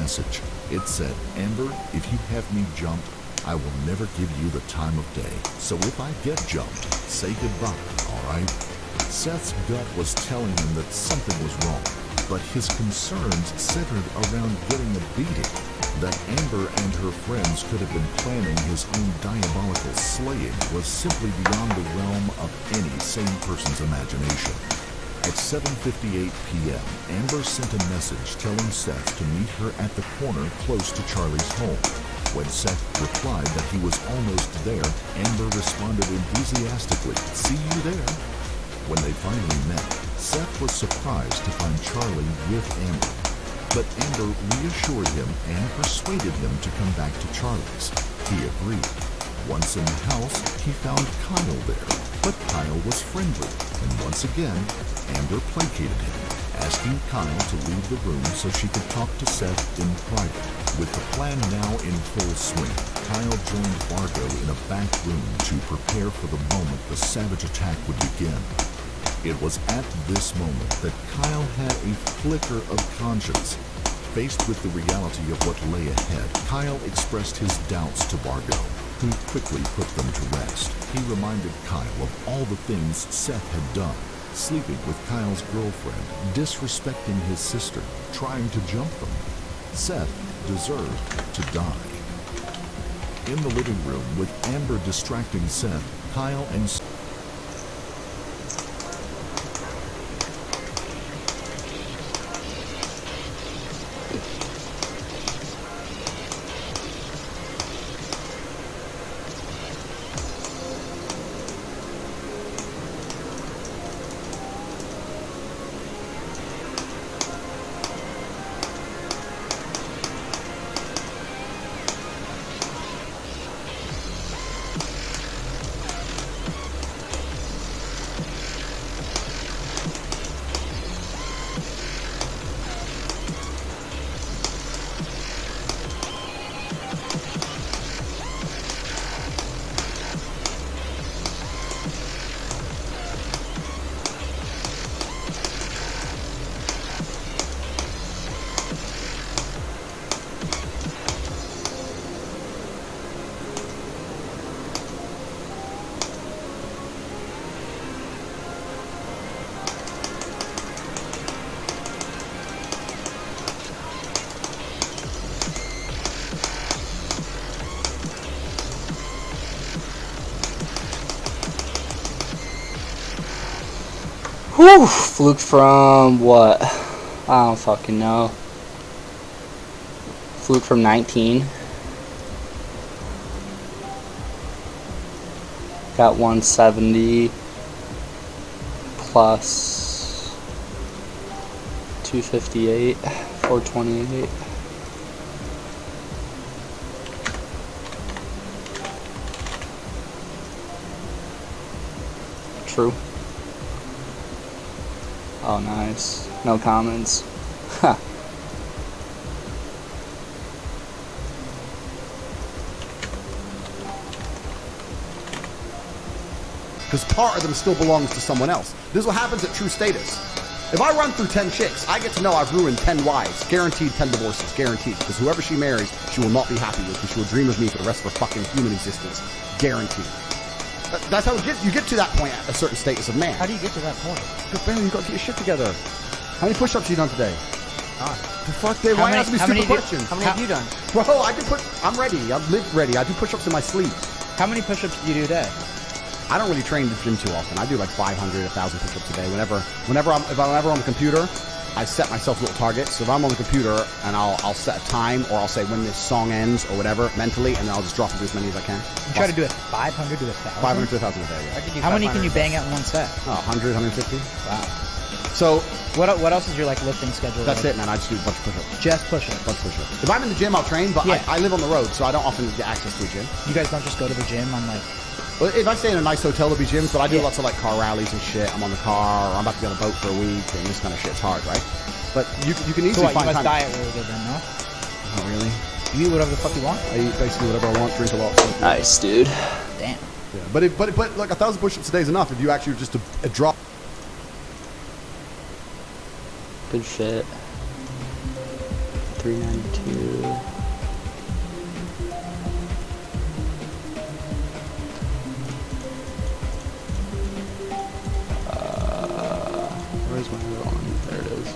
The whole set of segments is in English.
message. It said, "Amber, if you have me jumped, I will never give you the time of day. So if I get jumped, say goodbye, alright?" Seth's gut was telling him that something was wrong, but his concerns centered around getting a beating. That Amber and her friends could have been planning his own diabolical slaying was simply beyond the realm of any sane person's imagination. At 7:58 p.m., Amber sent a message telling Seth to meet her at the corner close to Charlie's home. When Seth replied that he was almost there, Amber responded enthusiastically, "See you there." When they finally met, Seth was surprised to find Charlie with Amber. But Amber reassured him and persuaded him to come back to Charlie's. He agreed. Once in the house, he found Kyle there, but Kyle was friendly, and once again, Amber placated him, asking Kyle to leave the room so she could talk to Seth in private. With the plan now in full swing, Kyle joined Fargo in a back room to prepare for the moment the savage attack would begin. It was at this moment that Kyle had a flicker of conscience. Faced with the reality of what lay ahead, Kyle expressed his doubts to Fargo, who quickly put them to rest. He reminded Kyle of all the things Seth had done, sleeping with Kyle's girlfriend, disrespecting his sister, trying to jump them. Seth deserved to die. In the living room, with Amber distracting Seth, Kyle and Whew, fluked from what? I don't fucking know. Fluked from 19. Got 170 plus 258, 428. True. Oh, nice. No comments. Huh. Because part of them still belongs to someone else. This is what happens at true status. If I run through 10 chicks, I get to know I've ruined 10 wives. Guaranteed 10 divorces. Guaranteed. Because whoever she marries, she will not be happy with, because she will dream of me for the rest of her fucking human existence. Guaranteed. That's how you get to that point at a certain status of man. How do you get to that point? Good man, you got to get your shit together. How many push-ups have you done today? The fuck, Dave? Why ask me stupid questions? How many have you done? Bro, I do I'm ready. I live ready. I do push-ups in my sleep. How many push-ups do you do a day? I don't really train the gym too often. I do like 500, 1,000 push-ups a day. Whenever I'm on the computer, I set myself little targets. So if I'm on the computer and I'll set a time, or I'll say when this song ends or whatever mentally, and then I'll just drop it as many as I can. You try to do it 500 to 1,000? 500 to 1,000 a day, yeah. How many can you bang out in one set? Oh, 100, 150. Wow. So what else is your like lifting schedule? That's like? it, man. I just do a bunch of push-ups. Just push-ups? Bunch of push-ups. If I'm in the gym, I'll train, but yeah. I live on the road, so I don't often get access to a gym. You guys don't just go to the gym on like... Well, if I stay in a nice hotel, there'll be gyms, but I do lots of like car rallies and shit. I'm on the car, or I'm about to be on a boat for a week, and this kind of shit's hard, right? But you can easily find time. You must diet really good then, no? Not really. You eat whatever the fuck you want? I eat basically whatever I want, drink a lot. Nice, dude. Damn. Yeah, but like 1,000 push-ups a day is enough if you actually just a drop. Good shit. 392. Where's my other one? There it is.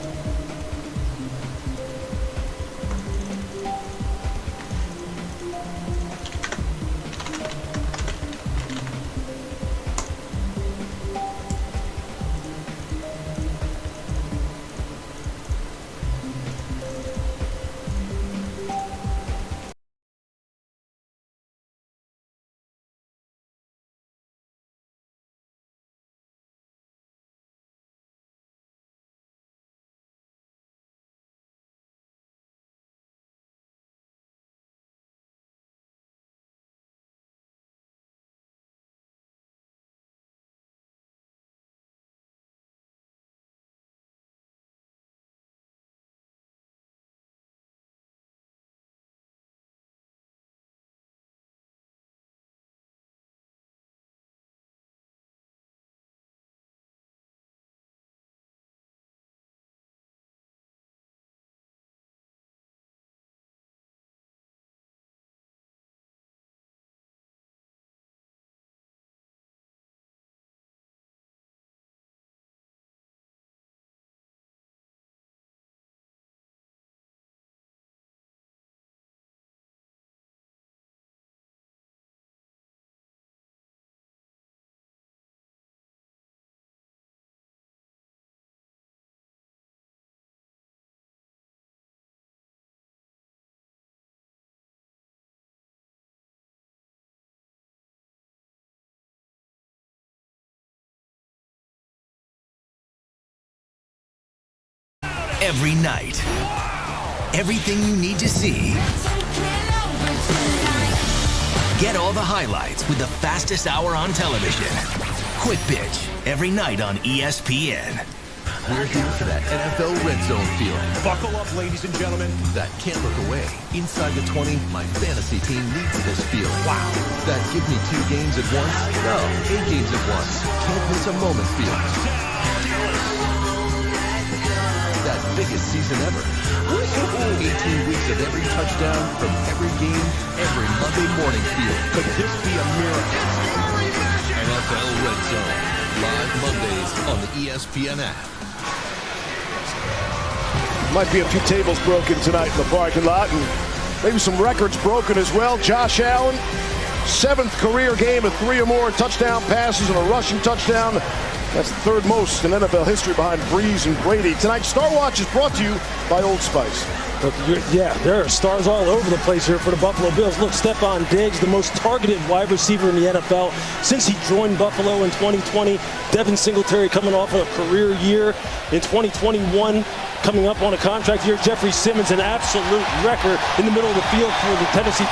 Every night. Everything you need to see. Get all the highlights with the fastest hour on television. Quick Pitch, every night on ESPN. We're here for that NFL red zone feeling. Buckle up, ladies and gentlemen. That can't look away. Inside the 20, my fantasy team needs this feeling. Wow. That give me 2 games at once? No, 8 games at once. Can't miss a moment feeling. That biggest season ever. 18 weeks of every touchdown from every game, every Monday morning feeling. Could this be a miracle? NFL Red Zone. Live Mondays on the ESPN app. Might be a few tables broken tonight in the parking lot, and maybe some records broken as well. Josh Allen, 7th career game of 3 or more touchdown passes and a rushing touchdown. That's the 3rd most in NFL history behind Breeze and Brady. Tonight, Star Watch is brought to you by Old Spice. Yeah, there are stars all over the place here for the Buffalo Bills. Look, Stephon Diggs, the most targeted wide receiver in the NFL since he joined Buffalo in 2020. Devin Singletary coming off of a career year in 2021, coming up on a contract year. Jeffrey Simmons, an absolute wrecker in the middle of the field for the Tennessee.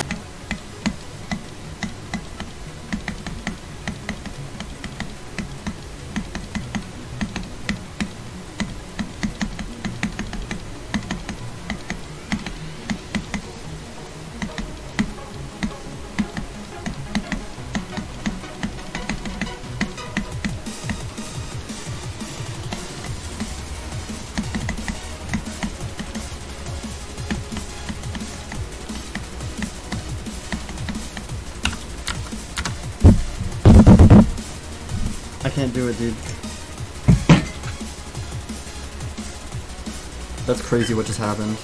I can't do it, dude. That's crazy what just happened.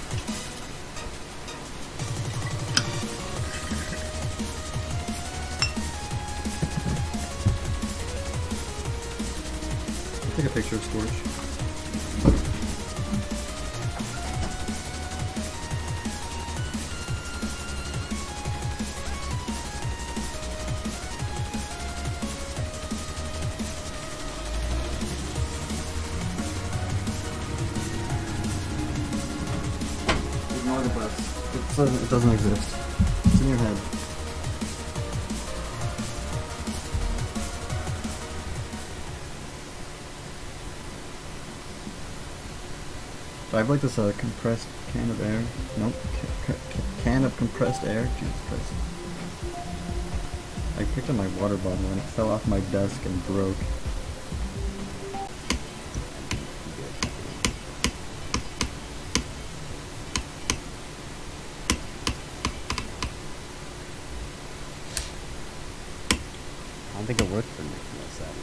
Take a picture of Scorch. Ignore the bus. It doesn't exist. It's in your head. Do I have like this compressed can of air? Nope. Can of compressed air? Jesus Christ. I picked up my water bottle and it fell off my desk and broke. don't think it worked for me, sadly.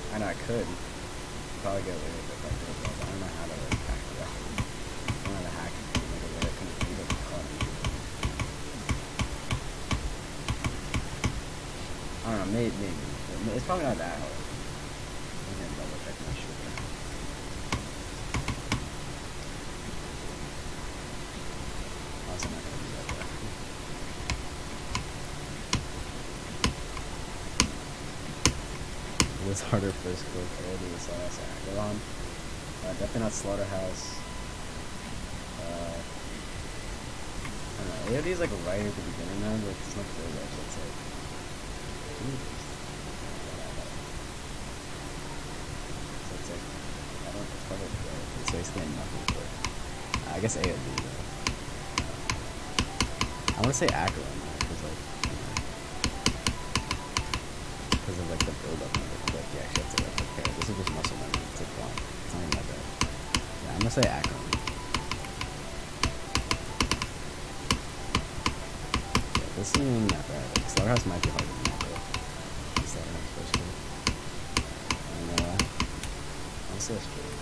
I know I could probably get away with it if I did, but I don't know how to like hack it. I don't know how to hack it in like a way that can read it code. I don't know, maybe. It's probably not that hard. I'm gonna double check my shit. Also not gonna do that though. Was harder first kill KOD with Slaughterhouse Agalon. Definitely not Slaughterhouse. I don't know. AOD is like right at the beginning now, but it's not clear yet, so it's like. So it's like. I don't. It's probably good. It's basically nothing for it. I guess AOD though. I want to say Agalon because like. Because of like the build up. Like you actually have to like prepare. This is just muscle memory. It's like blind. It's not even that bad. Yeah, I'm gonna say Akron. Yeah, this isn't even that bad. Like, Slaughterhouse might be harder than that though. Slaughterhouse first kill. And I'll say that's true.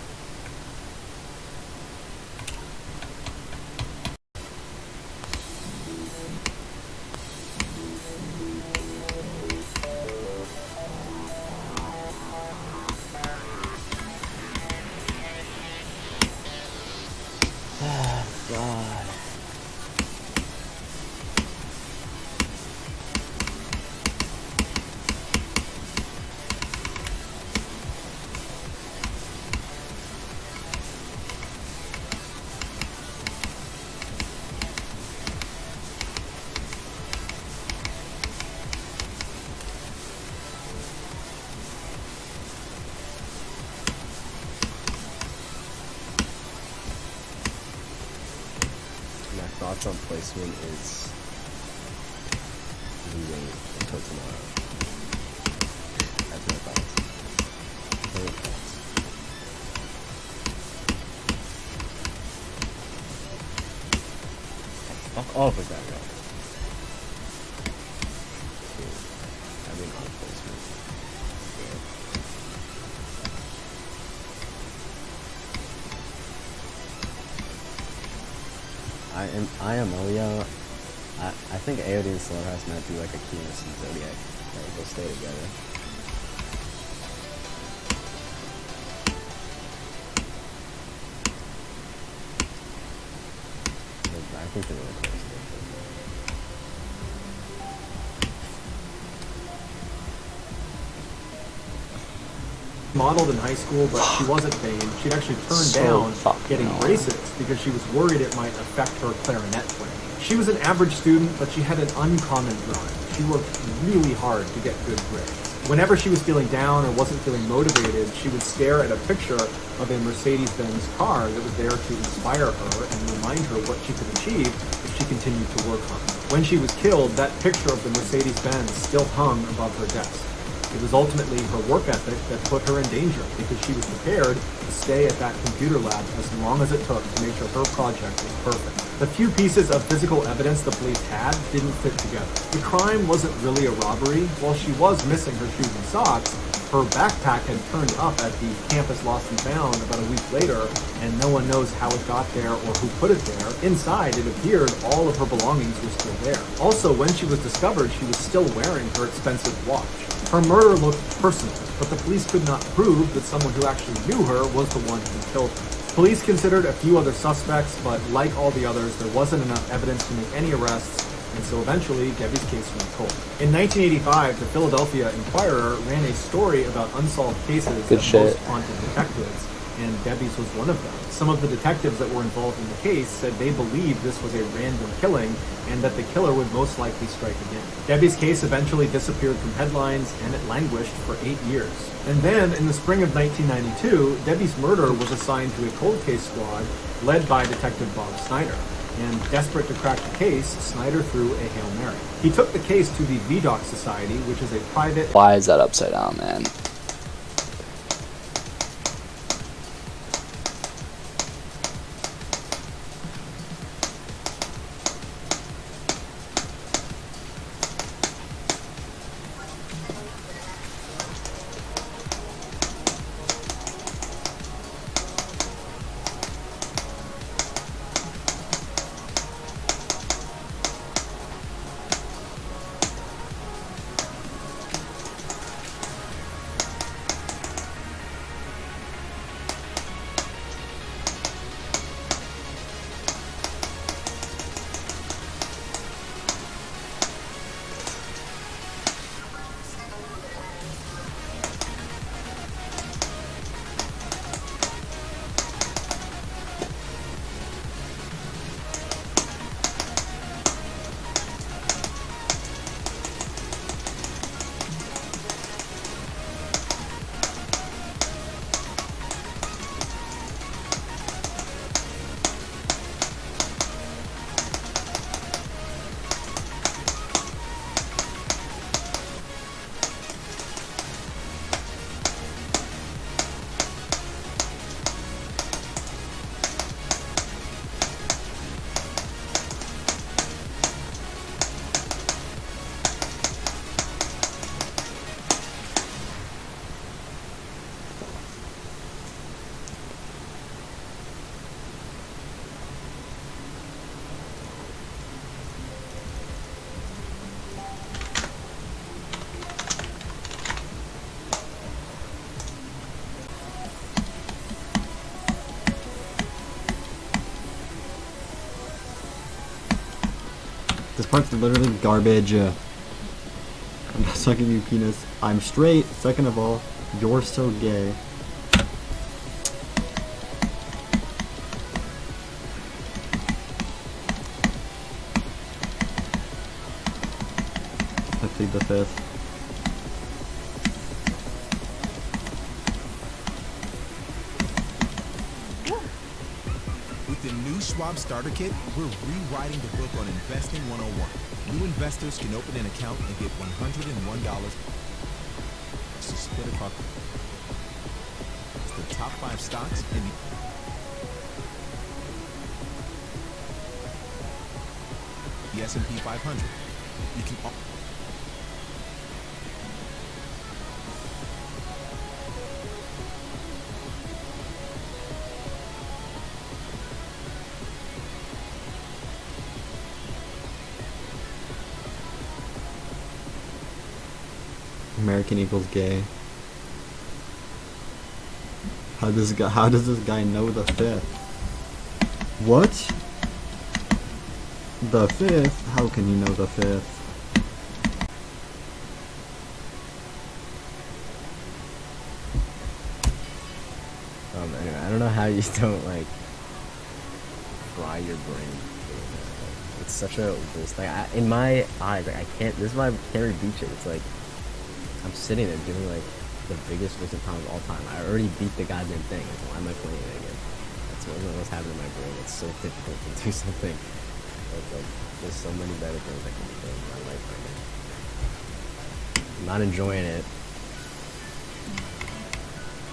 Thoughts on placement is we wait until tomorrow. That's my thoughts. Favorite thoughts. Fuck off with that guy. I mean on placement. I think AOD and Slaughterhouse might be like Aquinas and Zodiac. Like, they'll stay together. I think they're really close. Modeled in high school, but she wasn't famed. She'd actually turned down getting braces because she was worried it might affect her clarinet playing. She was an average student, but she had an uncommon grind. She worked really hard to get good grades. Whenever she was feeling down or wasn't feeling motivated, she would stare at a picture of a Mercedes-Benz car that was there to inspire her and remind her what she could achieve if she continued to work hard. When she was killed, that picture of the Mercedes-Benz still hung above her desk. It was ultimately her work ethic that put her in danger because she was prepared to stay at that computer lab as long as it took to make sure her project was perfect. The few pieces of physical evidence the police had didn't fit together. The crime wasn't really a robbery. While she was missing her shoes and socks, Her backpack had turned up at the campus Lost and Found about a week later, and no one knows how it got there or who put it there. Inside, it appeared all of her belongings were still there. Also, when she was discovered, she was still wearing her expensive watch. Her murder looked personal, but the police could not prove that someone who actually knew her was the one who killed her. Police considered a few other suspects, but like all the others, there wasn't enough evidence to make any arrests, and so eventually Debbie's case went cold. In 1985, the Philadelphia Inquirer ran a story about unsolved cases that most haunted detectives, and Debbie's was one of them. Some of the detectives that were involved in the case said they believed this was a random killing and that the killer would most likely strike again. Debbie's case eventually disappeared from headlines and it languished for 8 years. And then, in the spring of 1992, Debbie's murder was assigned to a cold case squad led by Detective Bob Snyder. And desperate to crack the case, Snyder threw a Hail Mary. He took the case to the VDOC Society, which is a private... Why is that upside down, man? This part's literally garbage. I'm not sucking you, penis. I'm straight. Second of all, you're so gay. I plead the fifth. With the new Schwab Starter Kit, we're rewriting the book on Investing 101. New investors can open an account and get $101 to split across the top 5 stocks in the S&P 500. You can American equals gay. How does this guy know the fifth? What? The fifth? How can he know the fifth? Anyway, I don't know how you don't like fry your brain. It's such a waste. Like in my eyes, like I can't. This is why I can't really beat shit. It's like I'm sitting there doing like the biggest waste of time of all time. I already beat the goddamn thing. Like, why am I playing it again? That's what's happening in my brain. It's so difficult to do something. But like, there's so many better things I can be doing in my life right now. I'm not enjoying it.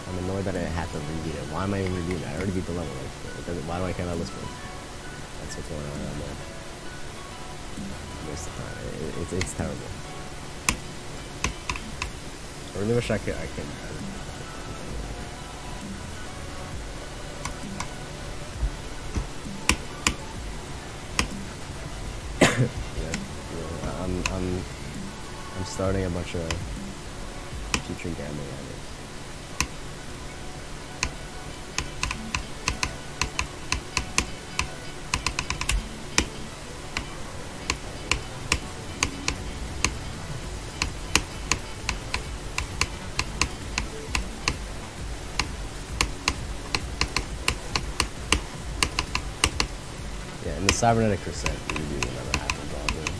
I'm annoyed that I have to rebeat it. Why am I even rebeating it? I already beat the level. Like, why do I care about this one? That's what's going on around there. Waste of time. It's terrible. I really wish I could. I'm starting a bunch of future gambling ideas. Yeah, and the cybernetic percent review will never happen, probably.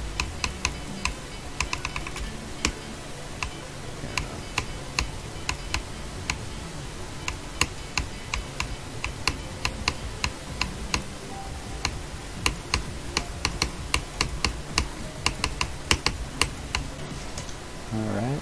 Alright.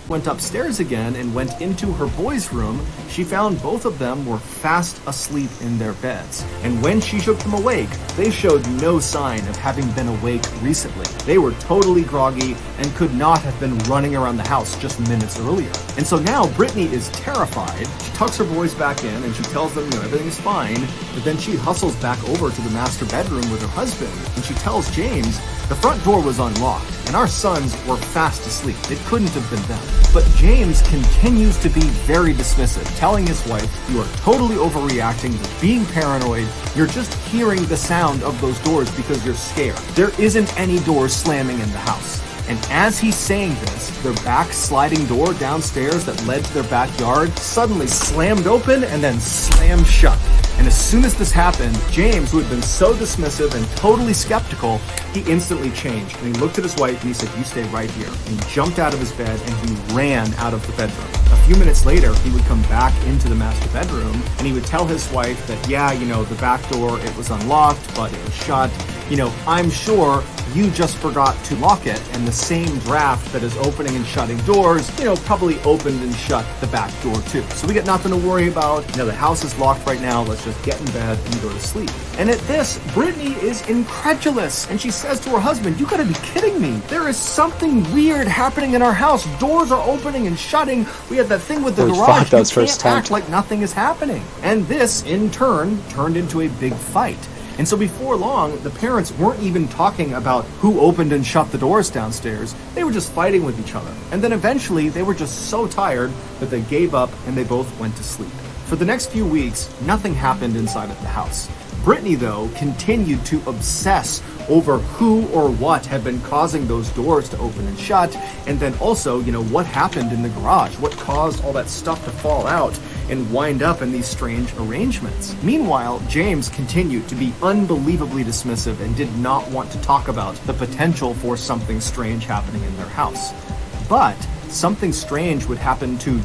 Went upstairs again and went into her boys' room, she found both of them were fast asleep in their beds. And when she shook them awake, they showed no sign of having been awake recently. They were totally groggy and could not have been running around the house just minutes earlier. And so now Brittany is terrified. She tucks her boys back in and she tells them, everything is fine. But then she hustles back over to the master bedroom with her husband and she tells James the front door was unlocked and our sons were fast asleep. It couldn't have been them. But James continues to be very dismissive, telling his wife, you are totally overreacting, you're being paranoid, you're just hearing the sound of those doors because you're scared. There isn't any doors slamming in the house. And as he's saying this, their back sliding door downstairs that led to their backyard suddenly slammed open and then slammed shut. And as soon as this happened, James, who had been so dismissive and totally skeptical, he instantly changed. And he looked at his wife and he said, you stay right here. And he jumped out of his bed and he ran out of the bedroom. A few minutes later, he would come back into the master bedroom and he would tell his wife that, the back door, it was unlocked, but it was shut. you know, I'm sure you just forgot to lock it, and the same draft that is opening and shutting doors, you know, probably opened and shut the back door too. So we got nothing to worry about. You know, the house is locked right now. Let's just get in bed and go to sleep. And at this, Brittany is incredulous, and she says to her husband, "You gotta be kidding me. There is something weird happening in our house. Doors are opening and shutting. We had that thing with the Holy garage. fuck, that was You first can't act attempt. like nothing is happening." And this, in turn, turned into a big fight. And so before long, the parents weren't even talking about who opened and shut the doors downstairs. They were just fighting with each other. And then eventually, they were just so tired that they gave up and they both went to sleep. For the next few weeks, nothing happened inside of the house. Brittany, though, continued to obsess over who or what had been causing those doors to open and shut, and then also, you know, what happened in the garage, what caused all that stuff to fall out and wind up in these strange arrangements. Meanwhile, James continued to be unbelievably dismissive and did not want to talk about the potential for something strange happening in their house. But something strange would happen to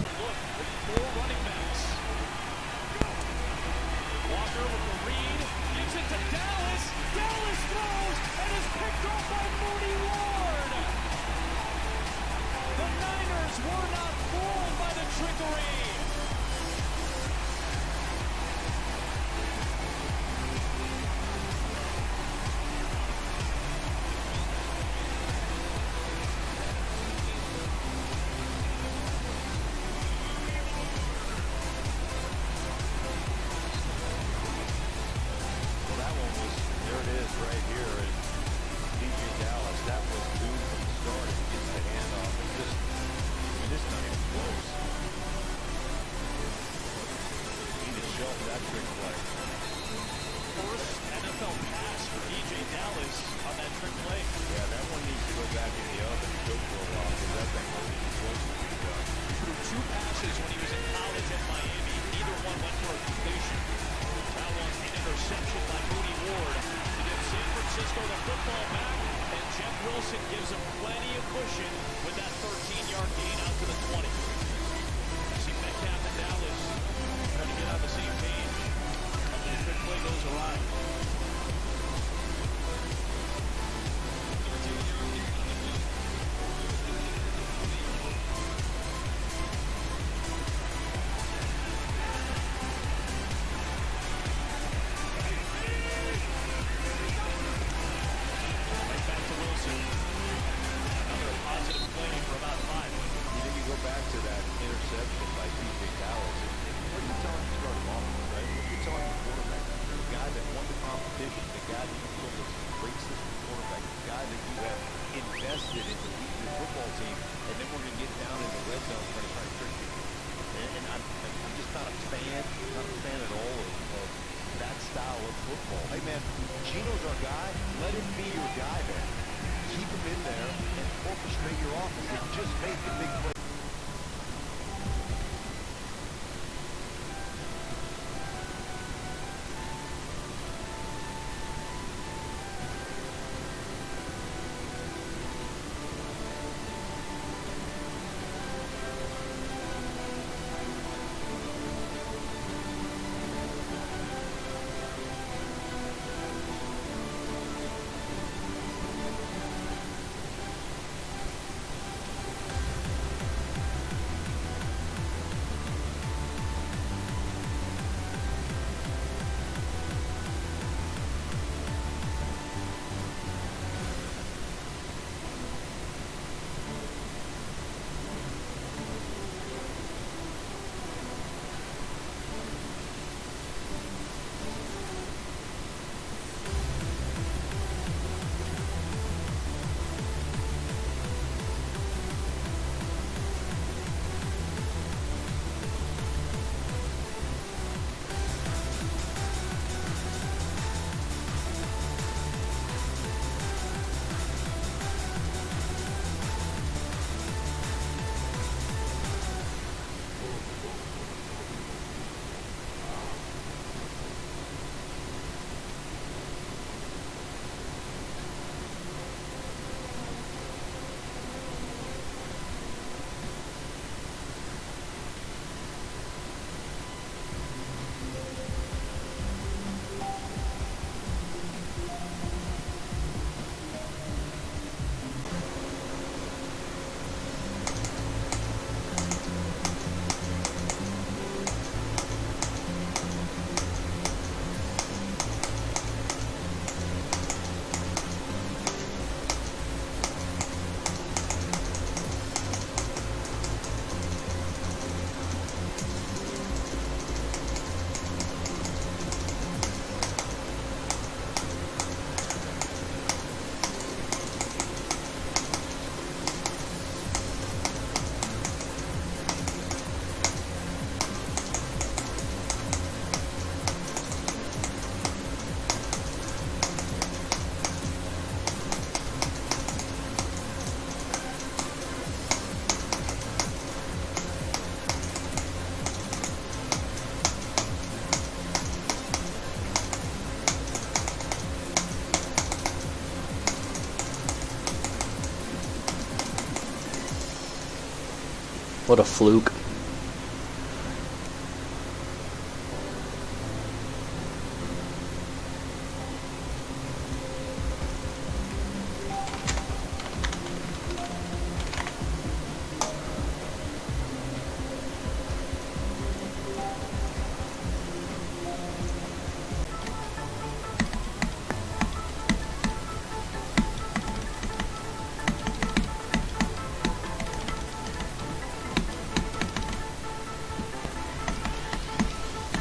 What a fluke.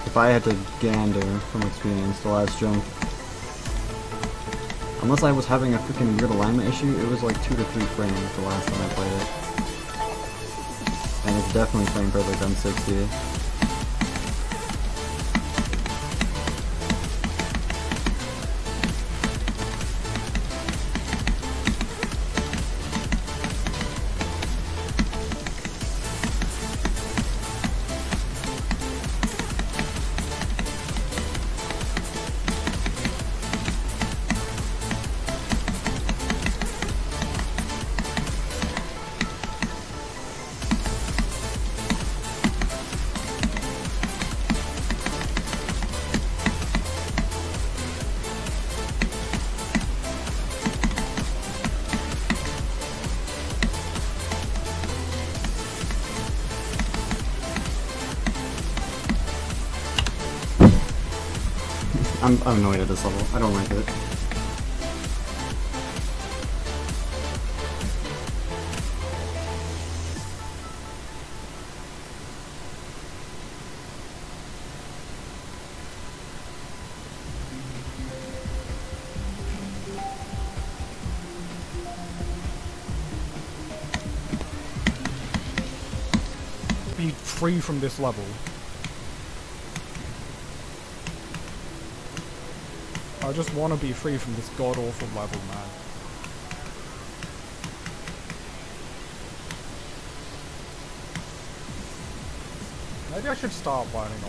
If I had to gander from experience, the last jump, unless I was having a freaking weird alignment issue, it was like 2 to 3 frames the last time I played it. And it's definitely frame perfect on 60. I'm annoyed at this level. I don't like it. Be free from this level. I just want to be free from this god-awful level, man. Maybe I should start learning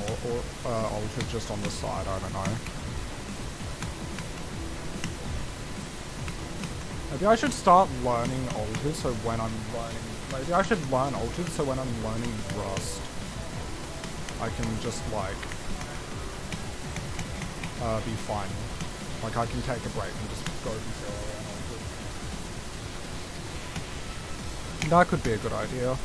Ultra just on the side, I don't know. Maybe I should start learning Ultra so when I'm learning... Maybe I should learn Ultra so when I'm learning Rust, I can just, like, be fine. Like, I can take a break and just go from zero and all. That could be a good idea.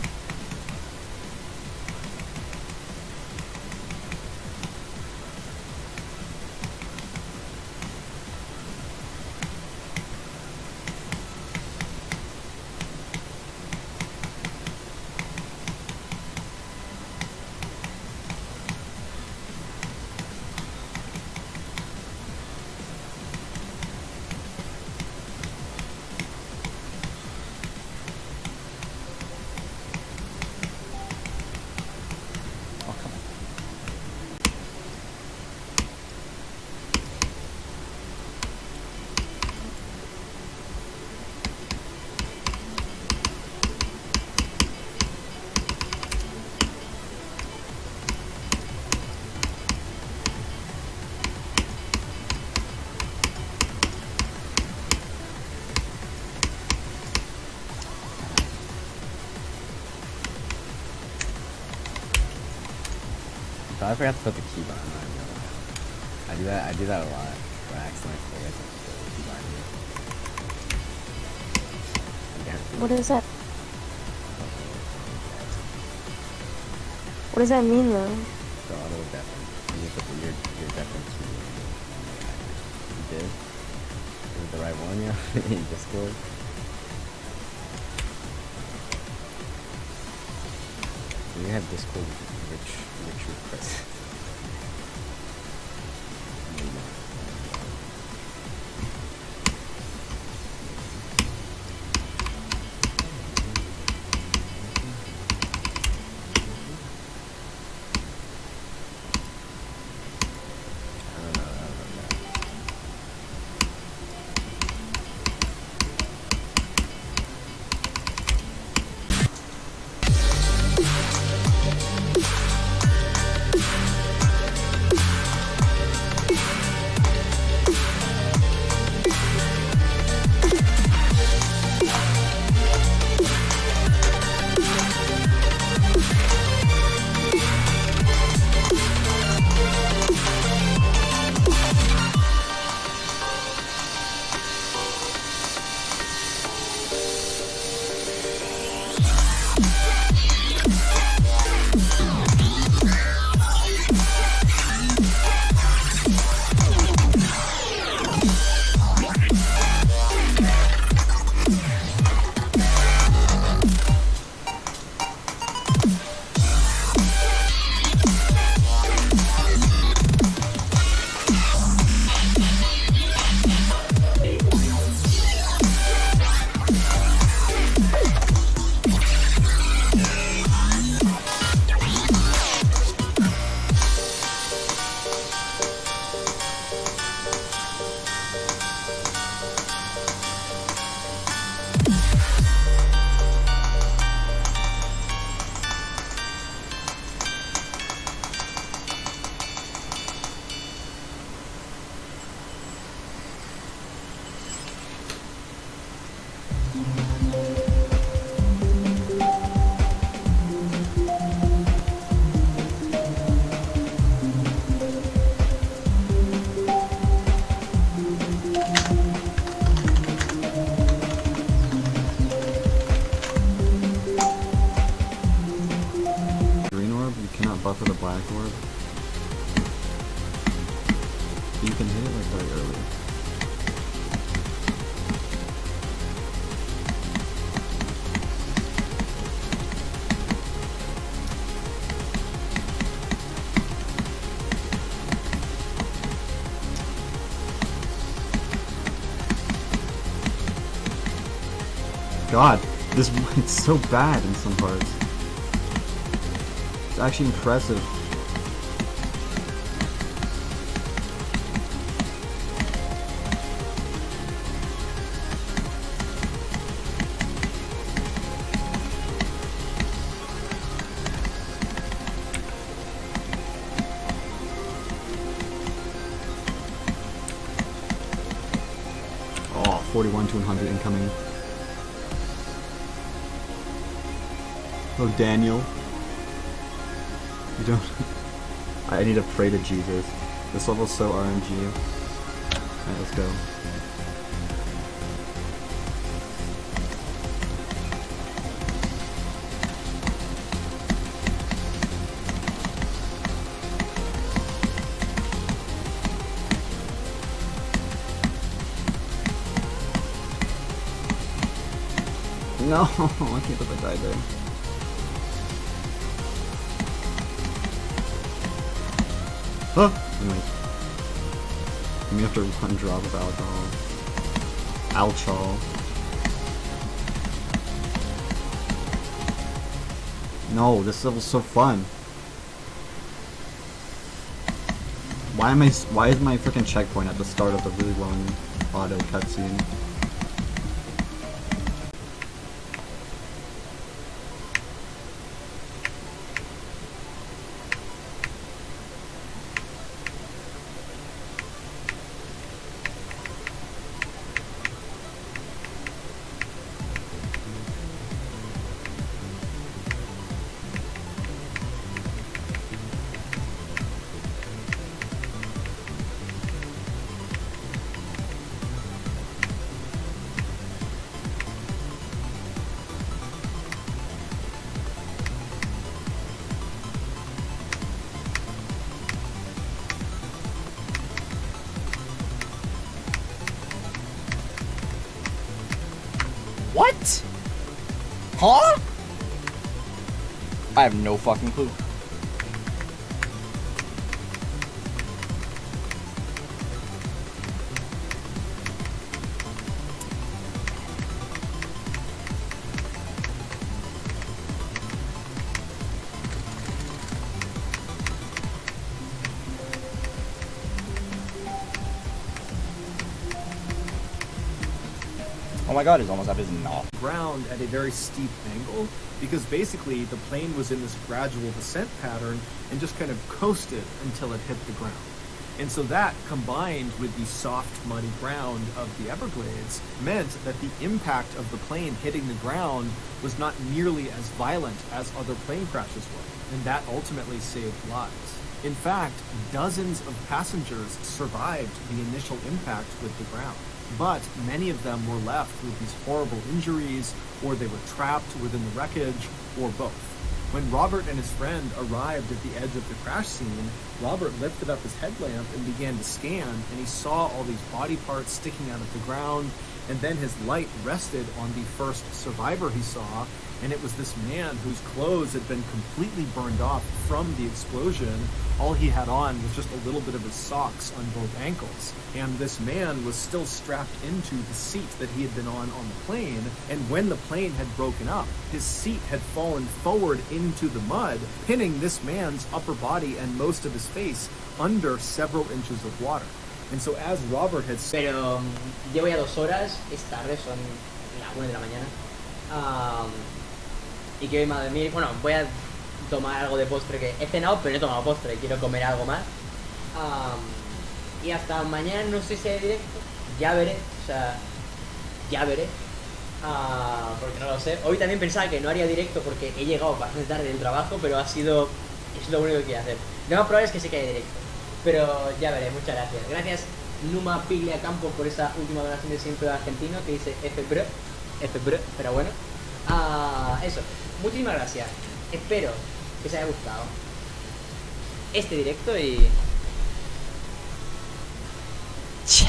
I forgot to put the key behind mine. I do that a lot. I accidentally forget to put the key behind me. What is that? What does that mean though? The auto deafen. You put your deafen key in. You did? Is it the right one, yeah? In Discord? We have Discord rich requests. God, this it's so bad in some parts. It's actually impressive. Oh, 41 to 100 incoming. Oh, Daniel. You don't... I need to pray to Jesus. This level's so RNG. Alright, let's go. No, I can't believe I died there. Huh? Anyways. Me after one drop of alcohol. Alcohol. No, this level's so fun. Why is my freaking checkpoint at the start of the really long auto cutscene? What? Huh? I have no fucking clue. Oh my god, he's almost at his knob. Ground at a very steep angle, because basically the plane was in this gradual descent pattern and just kind of coasted until it hit the ground. And so that, combined with the soft, muddy ground of the Everglades, meant that the impact of the plane hitting the ground was not nearly as violent as other plane crashes were, and that ultimately saved lives. In fact, dozens of passengers survived the initial impact with the ground. But many of them were left with these horrible injuries, or they were trapped within the wreckage, or both. When Robert and his friend arrived at the edge of the crash scene, Robert lifted up his headlamp and began to scan, and he saw all these body parts sticking out of the ground, and then his light rested on the first survivor he saw, and it was this man whose clothes had been completely burned off from the explosion. All he had on was just a little bit of his socks on both ankles. And this man was still strapped into the seat that he had been on the plane, and when the plane had broken up, his seat had fallen forward into the mud, pinning this man's upper body and most of his face under several inches of water. And so as Robert had said... Pero llevo ya 2 horas, es tarde, son las 1 de la mañana. Y que hoy me voy a dormir, bueno, voy a tomar algo de postre, que he cenado pero no he tomado postre, quiero comer algo más. Y hasta mañana no sé si hay directo, ya veré, o sea, ya veré. Porque no lo sé. Hoy también pensaba que no haría directo porque he llegado bastante tarde del trabajo, pero es lo único que quiero hacer. Lo más probable es que sí que haya directo, pero ya veré, muchas gracias. Gracias Numa Piglia Campos por esa última donación de siempre argentino que dice FBR, pero bueno. Eso, muchísimas gracias. Espero que os haya gustado este directo y... ¡Chao!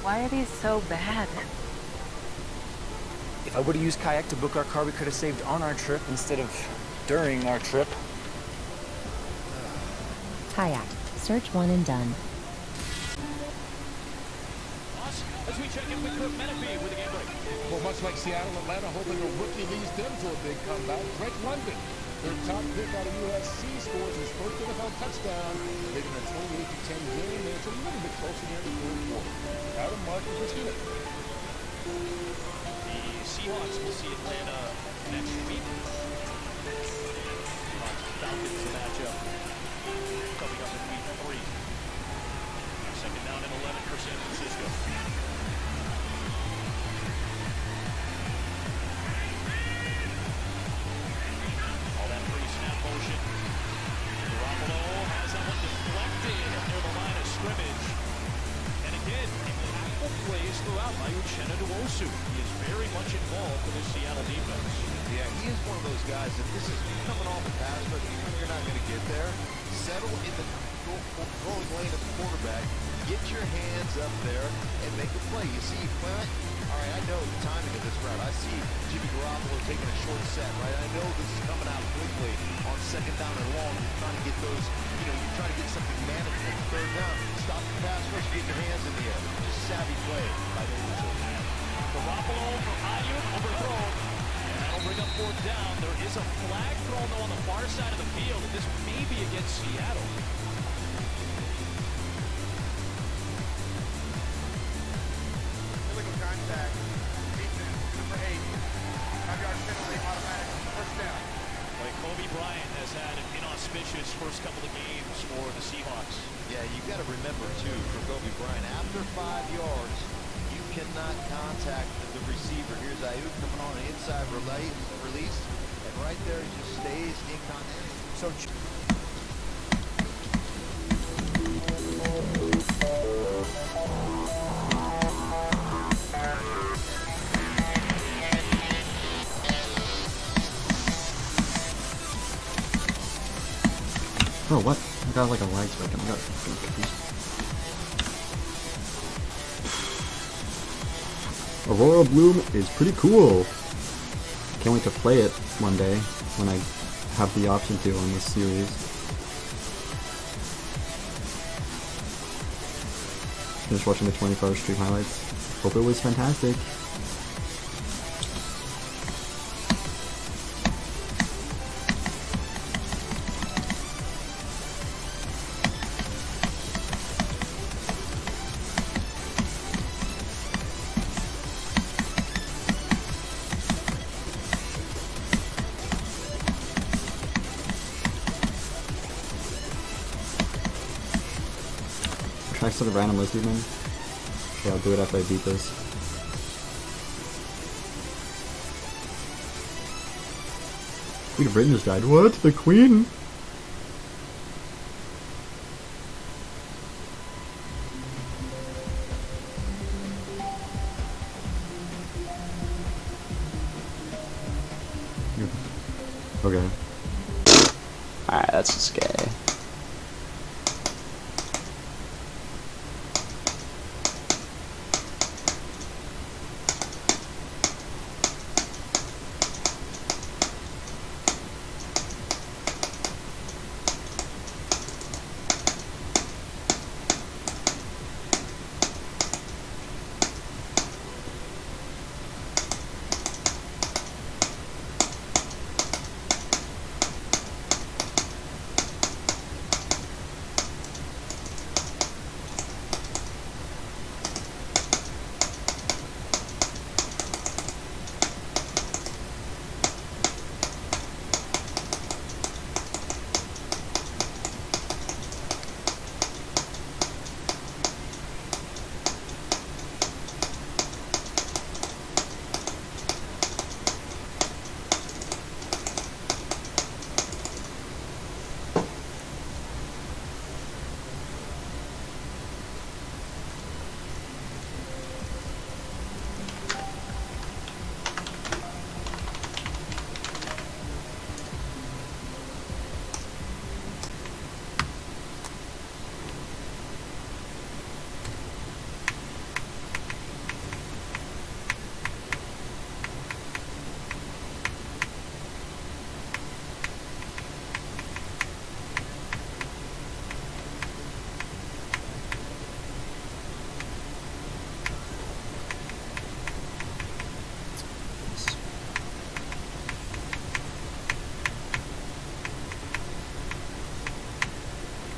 Why are these so bad? If I would have used Kayak to book our car, we could have saved on our trip instead of during our trip. Kayak. Search one and done. As we check in with Menifee with a game break. Well, much like Seattle, Atlanta hoping a rookie leads them to a big comeback. Drake London, their top pick out of USC, scores his first NFL touchdown, making a 28-10 game, and it's a little bit closer here in the third quarter. Adam Marcus is in it. The Seahawks will see Atlanta next week. Falcons matchup coming up in week 3. Second down and 11 for San Francisco. All that pre-snap motion. Garoppolo has that one deflected near the line of scrimmage. And again, impactful plays throughout by Uchenna Nwosu. He is very much involved for the Seattle defense. Yeah, he is one of those guys that this is coming off the pass, but even if you're not going to get there, settle in the controlling lane of the quarterback, get your hands up there, and make a play. You see, all right, I know the timing of this route. I see Jimmy Garoppolo taking a short set, right? I know this is coming out quickly on second down and long. You're trying to get those, you're trying to get something manageable. Third down, stop the pass rush, get your hands in the air. Just savvy play by the Eagles. Garoppolo from Ayuk, overthrown. And that'll bring up fourth down. There is a flag thrown though on the far side of the field. This may be against Seattle. Illegal contact. Defense, number 8. 5-yard penalty, automatic. First down. Like Kobe Bryant has had an inauspicious first couple of games for the Seahawks. Yeah, you've got to remember, too, for Kobe Bryant, after 5 yards, you cannot contact the receiver. Here's Ayuk coming on an inside release, and right there he just stays in contact. So Oh, what? I got like a lag spike and I got confused. Aurora Bloom is pretty cool. Can't wait to play it one day when I have the option to on this series. Finished watching the 24-hour stream highlights. Hope it was fantastic. Tracks to the random list even. Okay, I'll do it after I beat this. Queen of Britain just died. What? The Queen? Okay. Alright, that's just gay.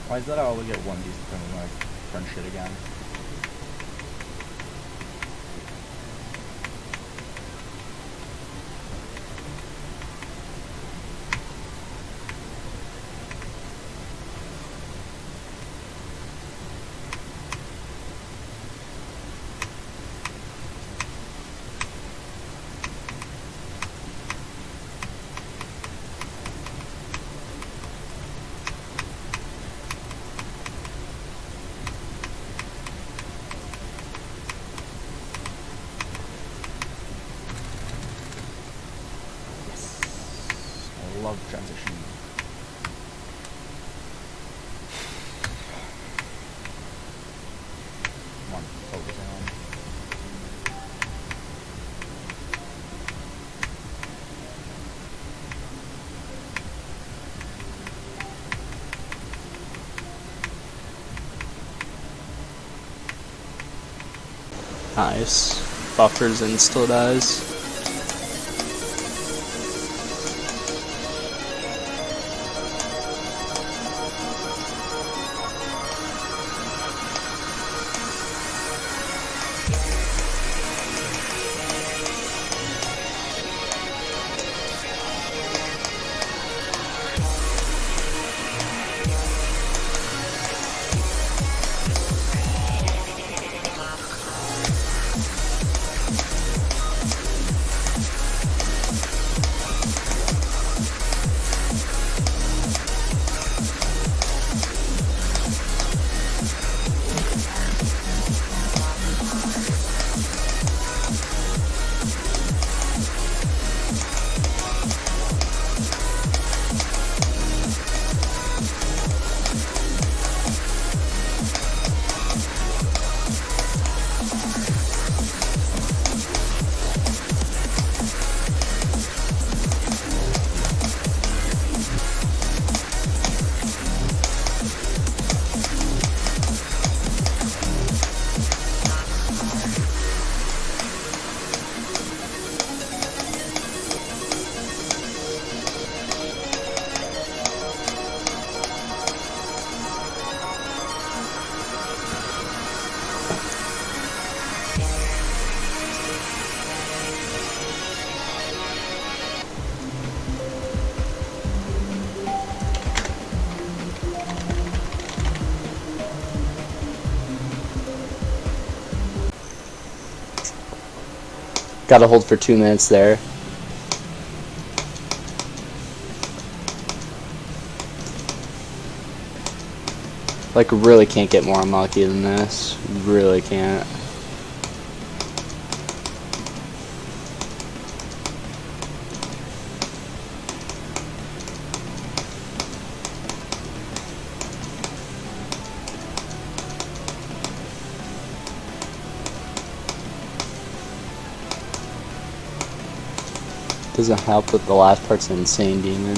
Why is that I always get one decent from when I run shit again? Love transition. Come on, focus on. Nice. Buffers and still does. Gotta hold for 2 minutes there. Like, really can't get more unlucky than this. Really can't. Doesn't help that the last part's an insane demon.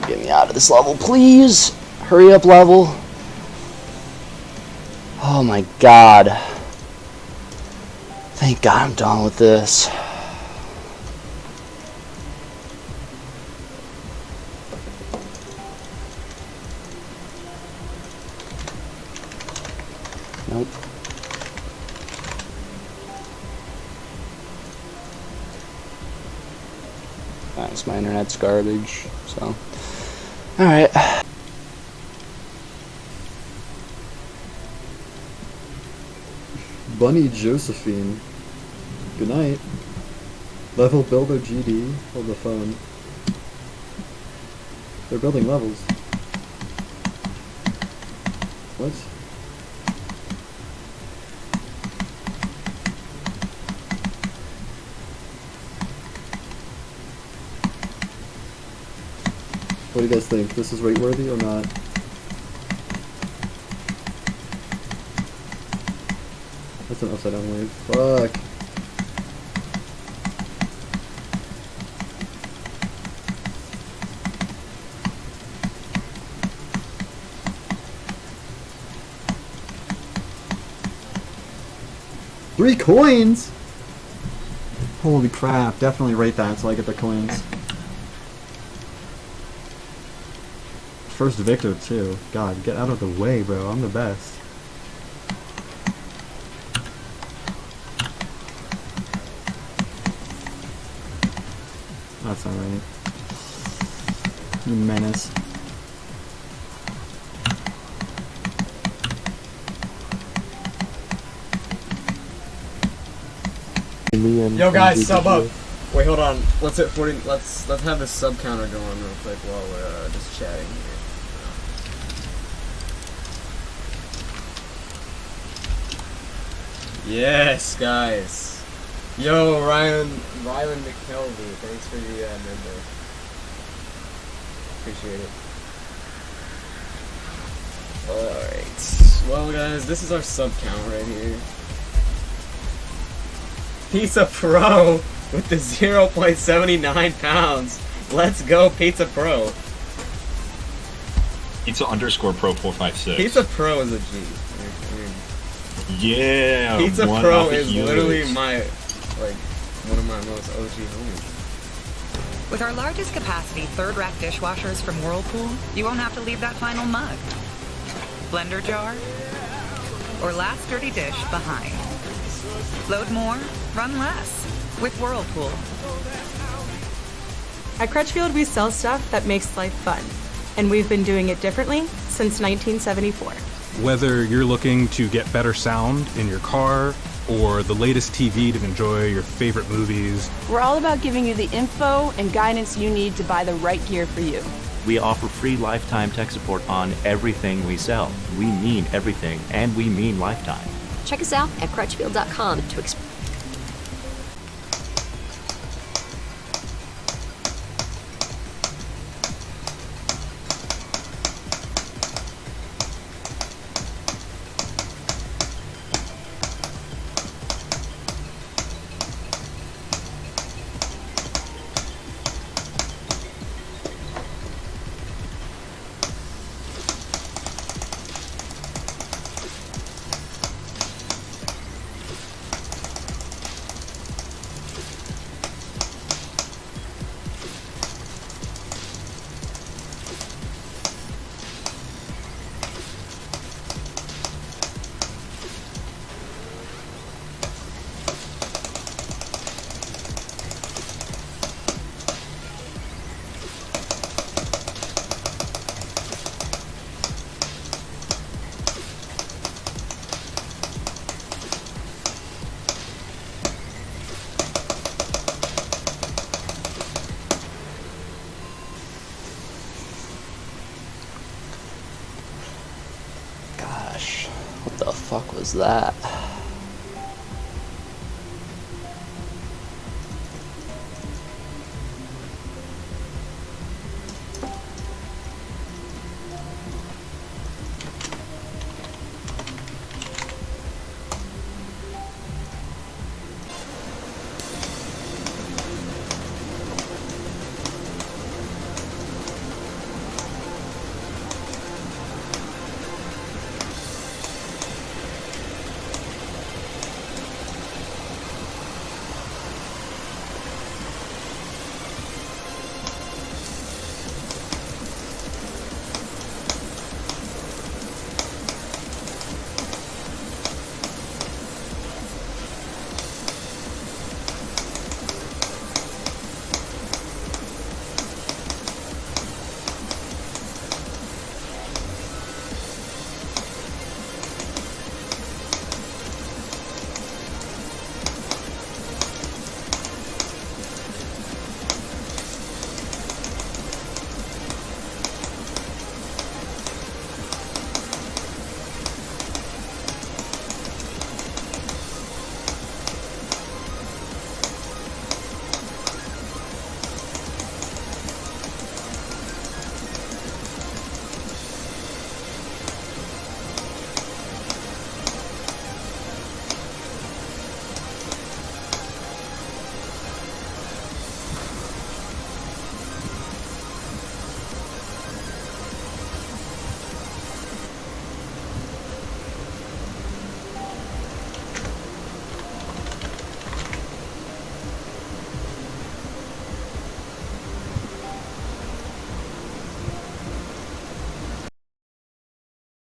Get me out of this level, please. Hurry up, level. Oh my god. Thank god I'm done with this. Nope. Nice, my internet's garbage, so. Alright. Bunny Josephine. Good night. Level Builder GD. Hold the phone. They're building levels. What? What do you guys think? This is rate worthy or not? That's an upside down wave. Fuck. $3 coins? Holy crap, definitely rate that until I get the coins. First Victor too. God, get out of the way, bro. I'm the best. That's not right. You menace. Yo guys, sub up. Wait, hold on. Let's hit 40. Let's have this sub counter go on real quick while we're just chatting here. Yes, guys. Yo, Rylan McKelvey, thanks for the member. Appreciate it. Alright. Well, guys, this is our sub count right here. Pizza Pro with the 0.79 pounds. Let's go, Pizza Pro. Pizza_Pro456. Pizza Pro is a G. Yeah. Pizza Pro is literally my, one of my most OG homies. With our largest capacity third rack dishwashers from Whirlpool, you won't have to leave that final mug, blender jar, or last dirty dish behind. Load more, run less with Whirlpool. At Crutchfield, we sell stuff that makes life fun, and we've been doing it differently since 1974. Whether you're looking to get better sound in your car or the latest TV to enjoy your favorite movies, we're all about giving you the info and guidance you need to buy the right gear for you. We offer free lifetime tech support on everything we sell. We mean everything, and we mean lifetime. Check us out at crutchfield.com to explore. What the fuck was that?